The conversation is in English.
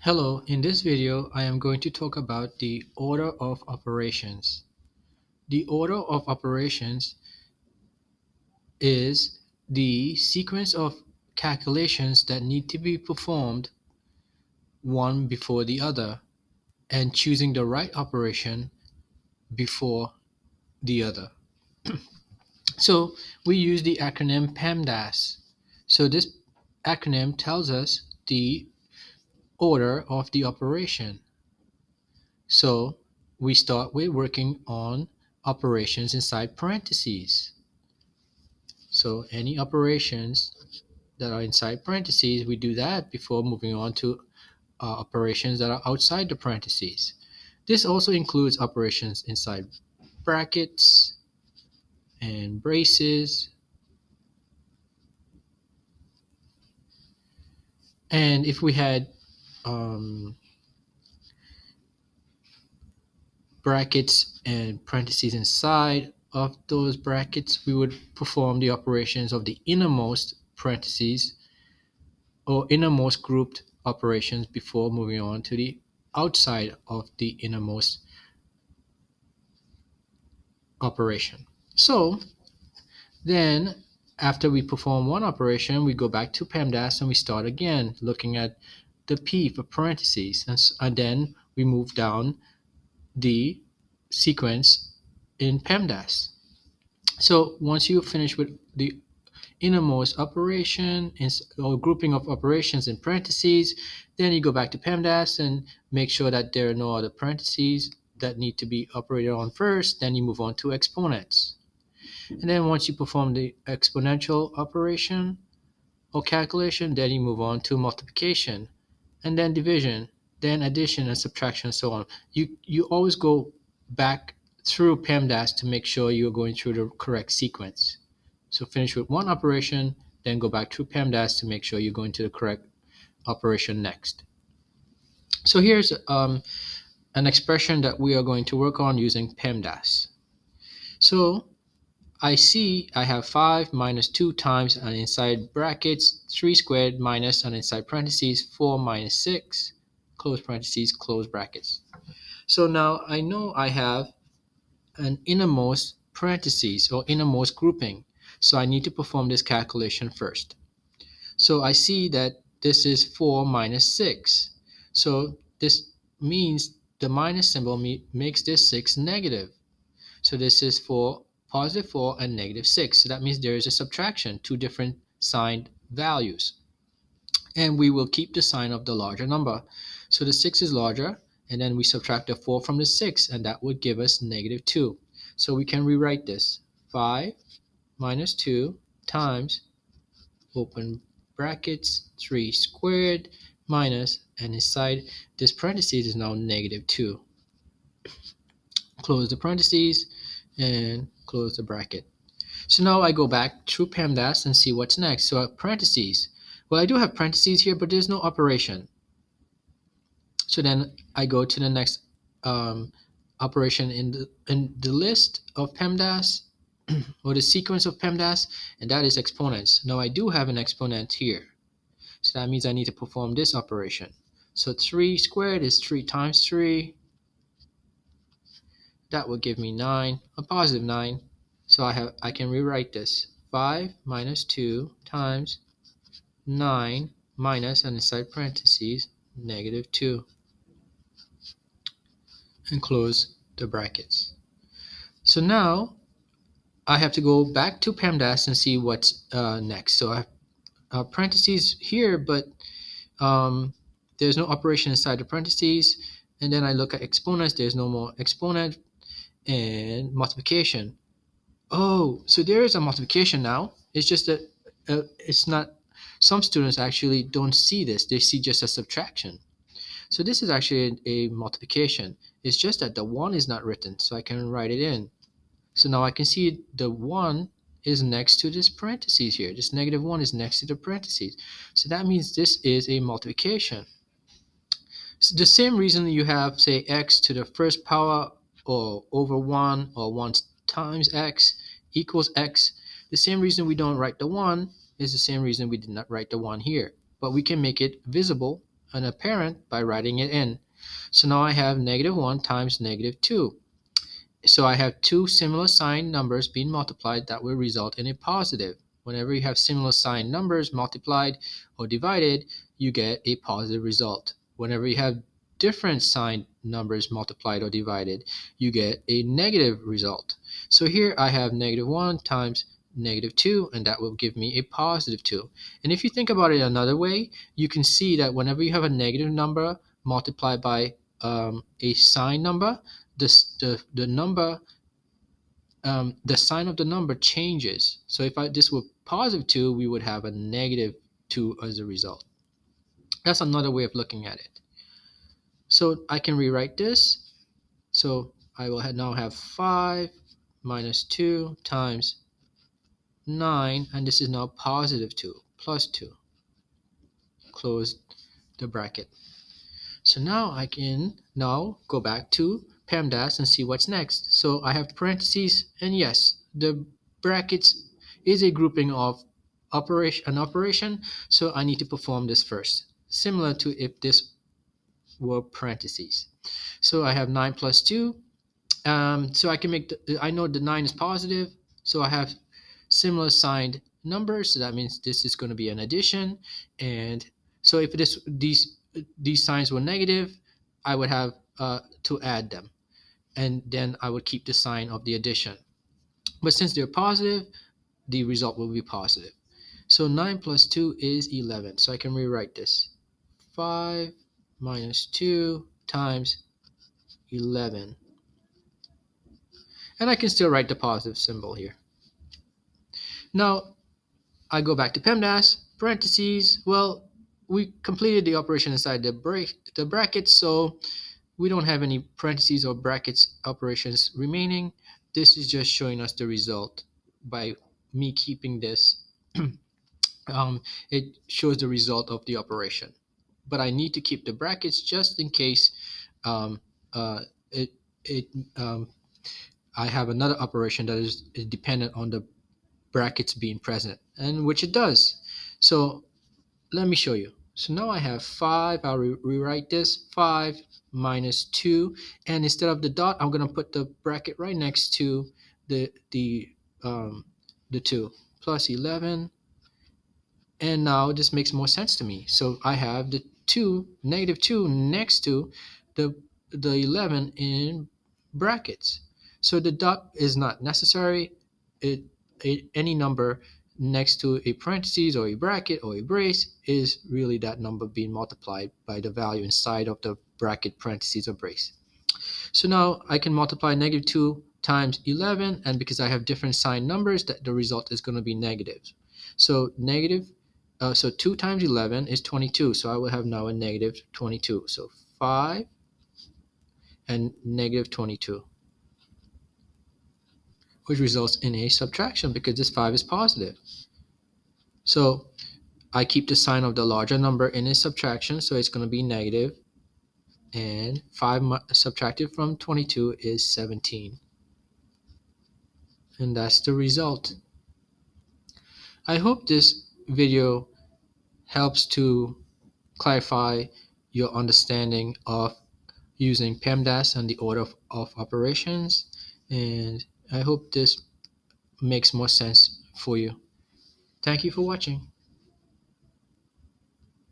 Hello, in this video I am going to talk about the order of operations. The order of operations is the sequence of calculations that need to be performed one before the other and choosing the right operation before the other. So we use the acronym PEMDAS. So this acronym tells us the order of the operation. So we start with working on operations inside parentheses. So any operations that are inside parentheses, we do that before moving on to operations that are outside the parentheses. This also includes operations inside brackets and braces. And if we had um, brackets and parentheses inside of those brackets, we would perform the operations of the innermost parentheses or innermost grouped operations before moving on to the outside of the innermost operation. So then after we perform one operation, we go back to PEMDAS and we start again looking at the P for parentheses. And then we move down the sequence in PEMDAS. So once you finish with the innermost operation or grouping of operations in parentheses, then you go back to PEMDAS and make sure that there are no other parentheses that need to be operated on first. Then you move on to exponents. And then once you perform the exponential operation or calculation, then you move on to multiplication and then division, then addition and subtraction and so on. You always go back through PEMDAS to make sure you're going through the correct sequence. So finish with one operation, then go back through PEMDAS to make sure you're going to the correct operation next. So here's an expression that we are going to work on using PEMDAS. So I see I have 5 minus 2 times and inside brackets 3 squared minus and inside parentheses 4 minus 6, close parentheses, close brackets. So now I know I have an innermost parentheses or innermost grouping. So I need to perform this calculation first. So I see that this is 4 minus 6. So this means the minus symbol makes this 6 negative. So this is for positive 4 and negative 6. So that means there is a subtraction, two different signed values. And we will keep the sign of the larger number. So the 6 is larger, and then we subtract the 4 from the 6, and that would give us negative 2. So we can rewrite this. 5 minus 2 times, open brackets, 3 squared minus, and inside this parentheses is now negative 2. Close the parentheses and close the bracket. So now I go back through PEMDAS and see what's next. So parentheses. Well, I do have parentheses here, but there's no operation. So then I go to the next operation in the list of PEMDAS or the sequence of PEMDAS, and that is exponents. Now I do have an exponent here. So that means I need to perform this operation. So 3 squared is 3 times 3. That will give me 9, a positive 9. So I can rewrite this. 5 minus 2 times 9 minus, and inside parentheses, negative 2. And close the brackets. So now I have to go back to PEMDAS and see what's next. So I have parentheses here, but there's no operation inside the parentheses. And then I look at exponents. There's no more exponent and multiplication. Oh, so there is a multiplication now. It's just that it's not. Some students actually don't see this. They see just a subtraction. So this is actually a multiplication. It's just that the 1 is not written, so I can write it in. So now I can see the 1 is next to this parentheses here. This negative 1 is next to the parentheses. So that means this is a multiplication. So the same reason you have, say, x to the first power or over 1 or 1 times x equals x. The same reason we don't write the 1 is the same reason we did not write the 1 here. But we can make it visible an apparent by writing it in. So now I have -1 times -2. So I have two similar sign numbers being multiplied that will result in a positive. Whenever you have similar sign numbers multiplied or divided, you get a positive result. Whenever you have different sign numbers multiplied or divided, you get a negative result. So here I have -1 times -2, and that will give me a +2. And if you think about it another way, you can see that whenever you have a negative number multiplied by a sign number, the number the sign of the number changes. So if this were +2, we would have a -2 as a result. That's another way of looking at it. So I can rewrite this. So I will now have 5 minus 2 times 9, and this is now +2 plus 2. Close the bracket. So now I can now go back to PEMDAS and see what's next. So I have parentheses, and yes, the brackets is a grouping of an operation, so I need to perform this first, similar to if this were parentheses. So I have 9 plus 2. So I can make I know the 9 is positive, so I have similar signed numbers, so that means this is going to be an addition. And so if these signs were negative, I would have to add them, and then I would keep the sign of the addition. But since they're positive, the result will be positive. So 9 plus 2 is 11. So I can rewrite this. 5 minus 2 times 11. And I can still write the positive symbol here. Now, I go back to PEMDAS, parentheses. Well, we completed the operation inside the brackets, so we don't have any parentheses or brackets operations remaining. This is just showing us the result by me keeping this. It shows the result of the operation. But I need to keep the brackets just in case um, uh, it, it, I have another operation that is dependent on the brackets being present, and which it does. So let me show you. So now I have 5. I'll rewrite this. 5 minus 2, and instead of the dot, I'm going to put the bracket right next to the um, the 2 plus 11. And now this makes more sense to me. So I have the 2 -2 next to the 11 in brackets. So the dot is not necessary. Any number next to a parentheses or a bracket or a brace is really that number being multiplied by the value inside of the bracket, parentheses, or brace. So now I can multiply -2 times 11, and because I have different sign numbers, that the result is going to be negative. So so 2 times 11 is 22, so I will have now a -22. So 5 and -22, which results in a subtraction because this 5 is positive. So I keep the sign of the larger number in a subtraction, so it's going to be negative, and 5 subtracted from 22 is 17. And that's the result. I hope this video helps to clarify your understanding of using PEMDAS and the order of operations, and I hope this makes more sense for you. Thank you for watching.